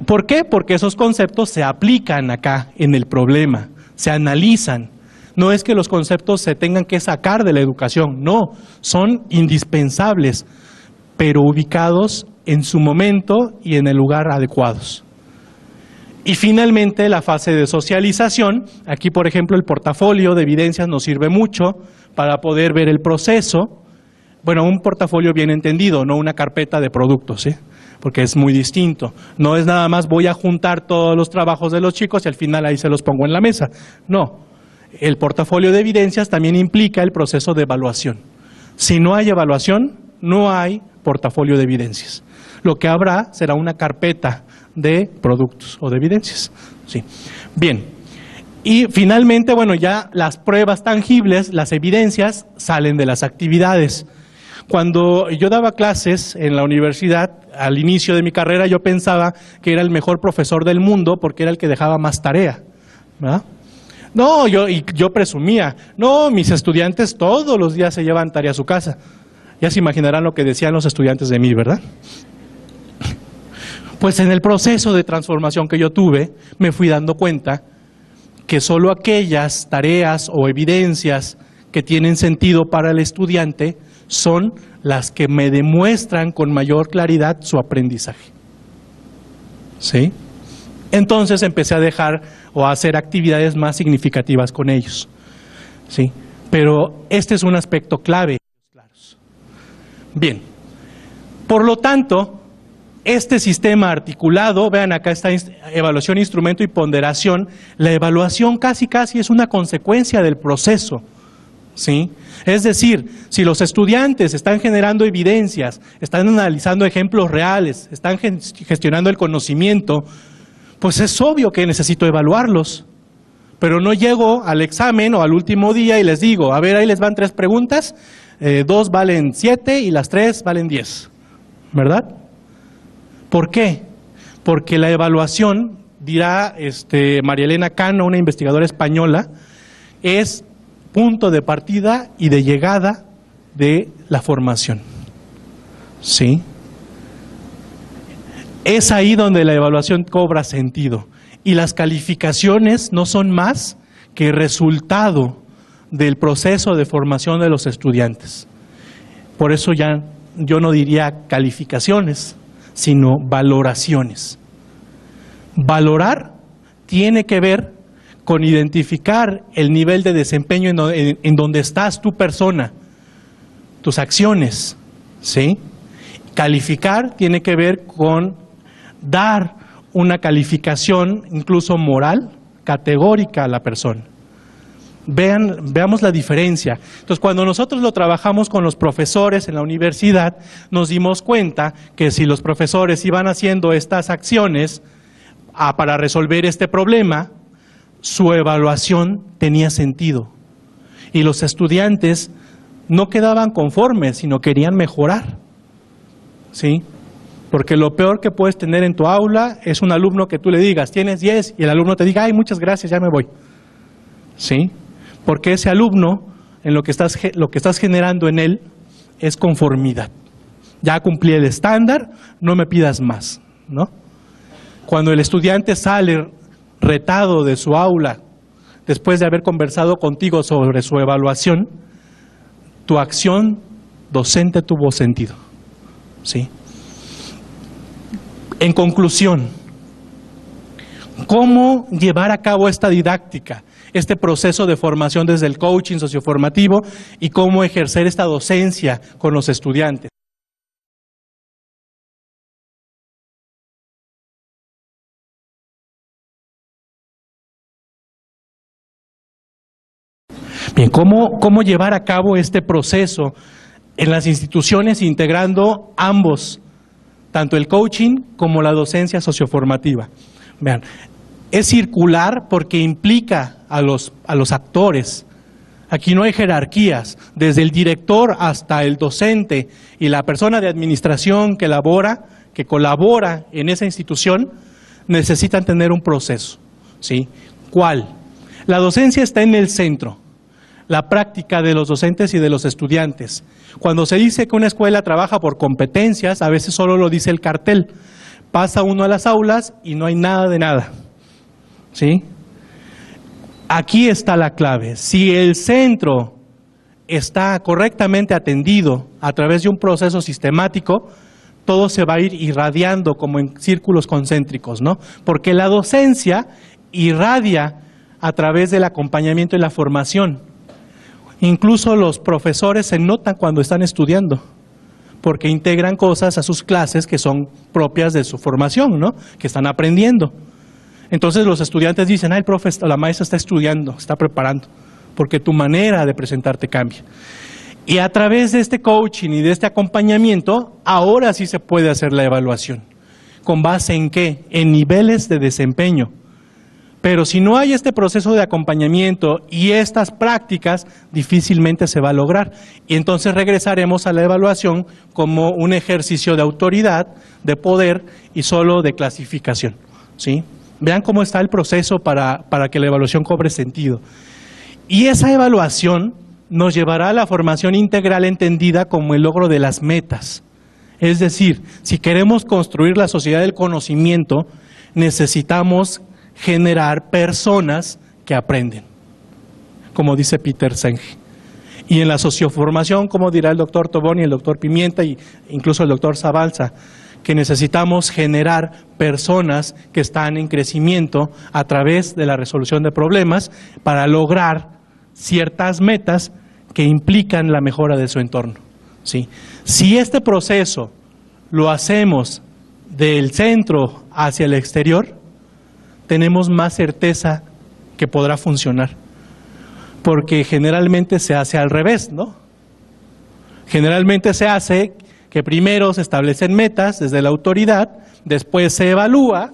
¿Por qué? Porque esos conceptos se aplican acá en el problema, se analizan. No es que los conceptos se tengan que sacar de la educación, no, son indispensables, pero ubicados en su momento y en el lugar adecuados. Y finalmente la fase de socialización, aquí por ejemplo el portafolio de evidencias nos sirve mucho para poder ver el proceso. Bueno, un portafolio bien entendido, no una carpeta de productos, ¿sí? Porque es muy distinto. No es nada más voy a juntar todos los trabajos de los chicos y al final ahí se los pongo en la mesa, no. El portafolio de evidencias también implica el proceso de evaluación. Si no hay evaluación, no hay portafolio de evidencias. Lo que habrá será una carpeta de productos o de evidencias. Sí. Bien. Y finalmente, bueno, ya las pruebas tangibles, las evidencias, salen de las actividades. Cuando yo daba clases en la universidad, al inicio de mi carrera, yo pensaba que era el mejor profesor del mundo porque era el que dejaba más tarea, ¿verdad? No, yo presumía, no, mis estudiantes todos los días se llevan tarea a su casa. Ya se imaginarán lo que decían los estudiantes de mí, ¿verdad? Pues en el proceso de transformación que yo tuve, me fui dando cuenta que solo aquellas tareas o evidencias que tienen sentido para el estudiante son las que me demuestran con mayor claridad su aprendizaje. ¿Sí? Entonces empecé a dejar o a hacer actividades más significativas con ellos. ¿Sí? Pero este es un aspecto clave. Bien, por lo tanto, este sistema articulado, vean acá está evaluación, instrumento y ponderación. La evaluación casi es una consecuencia del proceso, ¿sí? Es decir, si los estudiantes están generando evidencias, están analizando ejemplos reales, están gestionando el conocimiento, pues es obvio que necesito evaluarlos. Pero no llego al examen o al último día y les digo, a ver, ahí les van 3 preguntas, 2 valen 7 y las 3 valen 10, ¿verdad? ¿Por qué? porque la evaluación, dirá María Elena Cano, una investigadora española, es punto de partida y de llegada de la formación. ¿Sí? Es ahí donde la evaluación cobra sentido. Y las calificaciones no son más que resultado del proceso de formación de los estudiantes. Por eso ya yo no diría calificaciones, sino valoraciones. Valorar tiene que ver con identificar el nivel de desempeño en donde estás tu persona, tus acciones, ¿sí? Calificar tiene que ver con dar una calificación incluso moral, categórica a la persona. Veamos la diferencia. Entonces, cuando nosotros lo trabajamos con los profesores en la universidad, nos dimos cuenta que si los profesores iban haciendo estas acciones para resolver este problema, su evaluación tenía sentido. Y los estudiantes no quedaban conformes, sino querían mejorar. ¿Sí? Porque lo peor que puedes tener en tu aula es un alumno que tú le digas, tienes 10, y el alumno te diga, ay, muchas gracias, ya me voy. ¿Sí? Porque ese alumno, en lo que estás generando en él, es conformidad. Ya cumplí el estándar, no me pidas más, ¿no? Cuando el estudiante sale retado de su aula, después de haber conversado contigo sobre su evaluación, tu acción docente tuvo sentido. ¿Sí? En conclusión, ¿cómo llevar a cabo esta didáctica, este proceso de formación desde el coaching socioformativo y cómo ejercer esta docencia con los estudiantes? Bien, ¿cómo llevar a cabo este proceso en las instituciones integrando ambos, tanto el coaching como la docencia socioformativa? Vean, es circular porque implica a los actores. Aquí no hay jerarquías, desde el director hasta el docente y la persona de administración que colabora en esa institución, necesitan tener un proceso. ¿Sí? ¿Cuál? La docencia está en el centro. La práctica de los docentes y de los estudiantes. Cuando se dice que una escuela trabaja por competencias, a veces solo lo dice el cartel. Pasa uno a las aulas y no hay nada de nada. ¿Sí? Aquí está la clave. Si el centro está correctamente atendido a través de un proceso sistemático, todo se va a ir irradiando como en círculos concéntricos, ¿no? Porque la docencia irradia a través del acompañamiento y la formación. Incluso los profesores se notan cuando están estudiando, porque integran cosas a sus clases que son propias de su formación, ¿no? Que están aprendiendo. Entonces los estudiantes dicen, el profe, la maestra está estudiando, está preparando, porque tu manera de presentarte cambia. Y a través de este coaching y de este acompañamiento, ahora sí se puede hacer la evaluación. ¿Con base en qué? En niveles de desempeño. Pero si no hay este proceso de acompañamiento y estas prácticas, difícilmente se va a lograr. Y entonces regresaremos a la evaluación como un ejercicio de autoridad, de poder y solo de clasificación. ¿Sí? Vean cómo está el proceso para que la evaluación cobre sentido. Y esa evaluación nos llevará a la formación integral entendida como el logro de las metas. Es decir, si queremos construir la sociedad del conocimiento, necesitamos generar personas que aprenden, como dice Peter Senge. Y en la socioformación, como dirá el doctor Tobón y el doctor Pimienta e incluso el doctor Zabalza, que necesitamos generar personas que están en crecimiento a través de la resolución de problemas para lograr ciertas metas que implican la mejora de su entorno. ¿Sí? Si este proceso lo hacemos del centro hacia el exterior, tenemos más certeza que podrá funcionar, porque generalmente se hace al revés, ¿no? Generalmente se hace que primero se establecen metas desde la autoridad, después se evalúa,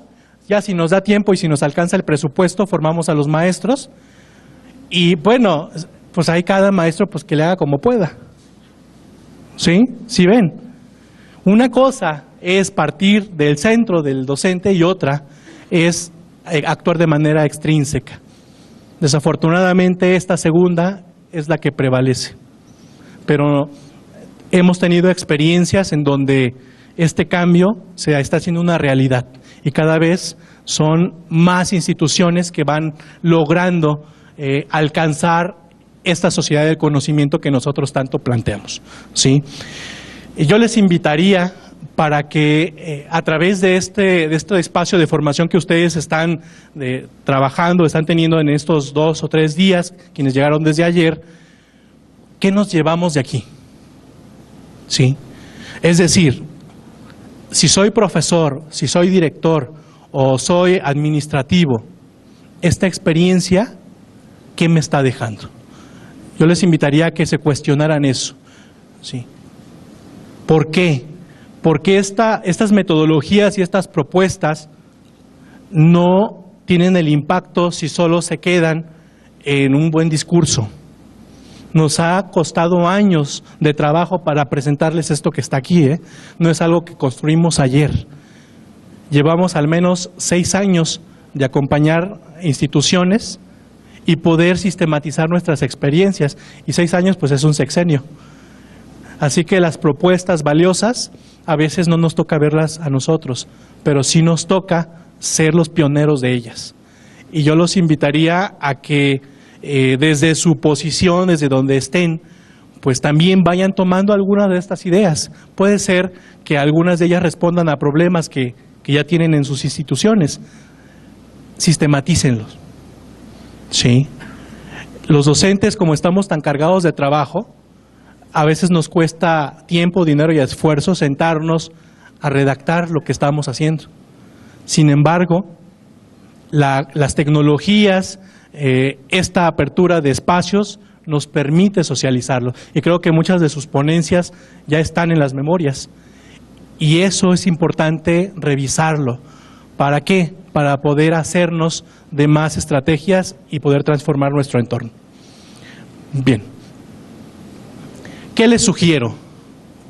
ya si nos da tiempo y si nos alcanza el presupuesto, formamos a los maestros, y bueno, pues hay cada maestro pues que le haga como pueda. ¿Sí? ¿Sí ven? Una cosa es partir del centro del docente y otra es actuar de manera extrínseca. Desafortunadamente esta segunda es la que prevalece, pero hemos tenido experiencias en donde este cambio se está haciendo una realidad y cada vez son más instituciones que van logrando alcanzar esta sociedad del conocimiento que nosotros tanto planteamos, ¿sí? Y yo les invitaría para que a través de este espacio de formación que ustedes están trabajando, están teniendo en estos 2 o 3 días, quienes llegaron desde ayer, ¿qué nos llevamos de aquí? ¿Sí? Es decir, si soy profesor, si soy director o soy administrativo, esta experiencia, ¿qué me está dejando? Yo les invitaría a que se cuestionaran eso, ¿sí? ¿Por qué? Porque estas metodologías y estas propuestas no tienen el impacto si solo se quedan en un buen discurso. Nos ha costado años de trabajo para presentarles esto que está aquí, ¿eh? No es algo que construimos ayer. Llevamos al menos 6 años de acompañar instituciones y poder sistematizar nuestras experiencias. Y 6 años pues es un sexenio. Así que las propuestas valiosas a veces no nos toca verlas a nosotros, pero sí nos toca ser los pioneros de ellas. Y yo los invitaría a que desde su posición, desde donde estén, pues también vayan tomando algunas de estas ideas. Puede ser que algunas de ellas respondan a problemas que ya tienen en sus instituciones. Sistematícenlos, ¿sí? Los docentes, como estamos tan cargados de trabajo, a veces nos cuesta tiempo, dinero y esfuerzo sentarnos a redactar lo que estamos haciendo. Sin embargo, las tecnologías, esta apertura de espacios nos permite socializarlo. Y creo que muchas de sus ponencias ya están en las memorias. Y eso es importante revisarlo. ¿Para qué? Para poder hacernos de más estrategias y poder transformar nuestro entorno. Bien. ¿Qué les sugiero?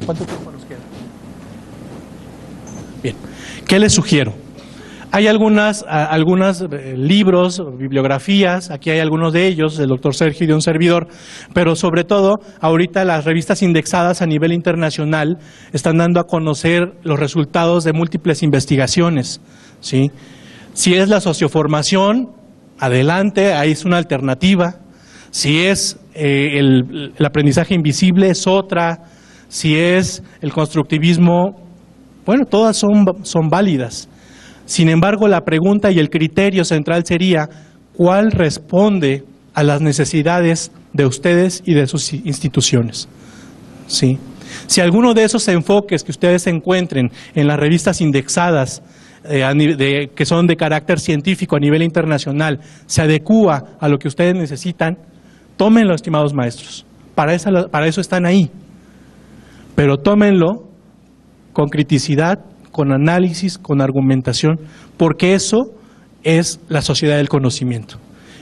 ¿Cuánto tiempo nos queda? Bien. ¿Qué les sugiero? Hay algunos libros, bibliografías, aquí hay algunos de ellos, del doctor Sergio y de un servidor, pero sobre todo, ahorita las revistas indexadas a nivel internacional están dando a conocer los resultados de múltiples investigaciones, ¿sí? Si es la socioformación, adelante, ahí es una alternativa. Si es el aprendizaje invisible, es otra. Si es el constructivismo, bueno, todas son válidas. Sin embargo, la pregunta y el criterio central sería, ¿cuál responde a las necesidades de ustedes y de sus instituciones? ¿Sí? Si alguno de esos enfoques que ustedes encuentren en las revistas indexadas, que son de carácter científico a nivel internacional, se adecúa a lo que ustedes necesitan, tómenlo, estimados maestros. Para eso están ahí. Pero tómenlo con criticidad, con análisis, con argumentación, porque eso es la sociedad del conocimiento.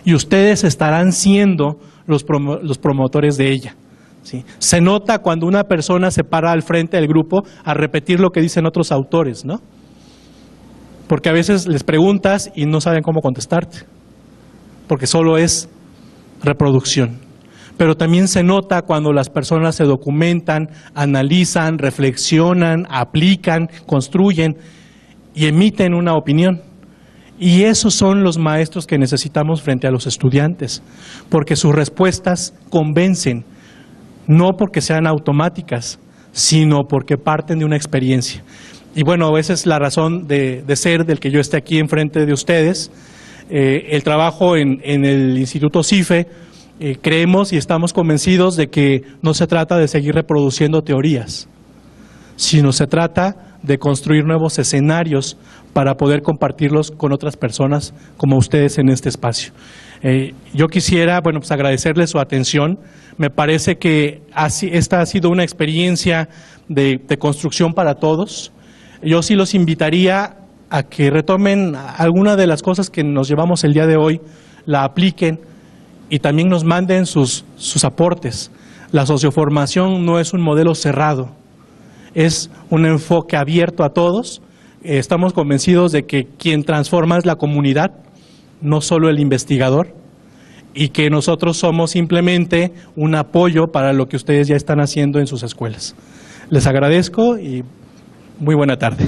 Y ustedes estarán siendo los promotores de ella, ¿sí? Se nota cuando una persona se para al frente del grupo a repetir lo que dicen otros autores, ¿no? Porque a veces les preguntas y no saben cómo contestarte, porque solo es reproducción. Pero también se nota cuando las personas se documentan, analizan, reflexionan, aplican, construyen y emiten una opinión. Y esos son los maestros que necesitamos frente a los estudiantes, porque sus respuestas convencen, no porque sean automáticas, sino porque parten de una experiencia. Y bueno, esa es la razón de ser del que yo esté aquí enfrente de ustedes. El trabajo en el Instituto CIFE, creemos y estamos convencidos de que no se trata de seguir reproduciendo teorías, sino se trata de construir nuevos escenarios para poder compartirlos con otras personas como ustedes en este espacio. Yo quisiera, bueno, pues agradecerles su atención. Me parece que esta ha sido una experiencia de construcción para todos. Yo sí los invitaría a que retomen alguna de las cosas que nos llevamos el día de hoy, la apliquen y también nos manden sus aportes. La socioformación no es un modelo cerrado, es un enfoque abierto a todos. Estamos convencidos de que quien transforma es la comunidad, no solo el investigador, y que nosotros somos simplemente un apoyo para lo que ustedes ya están haciendo en sus escuelas. Les agradezco y muy buena tarde.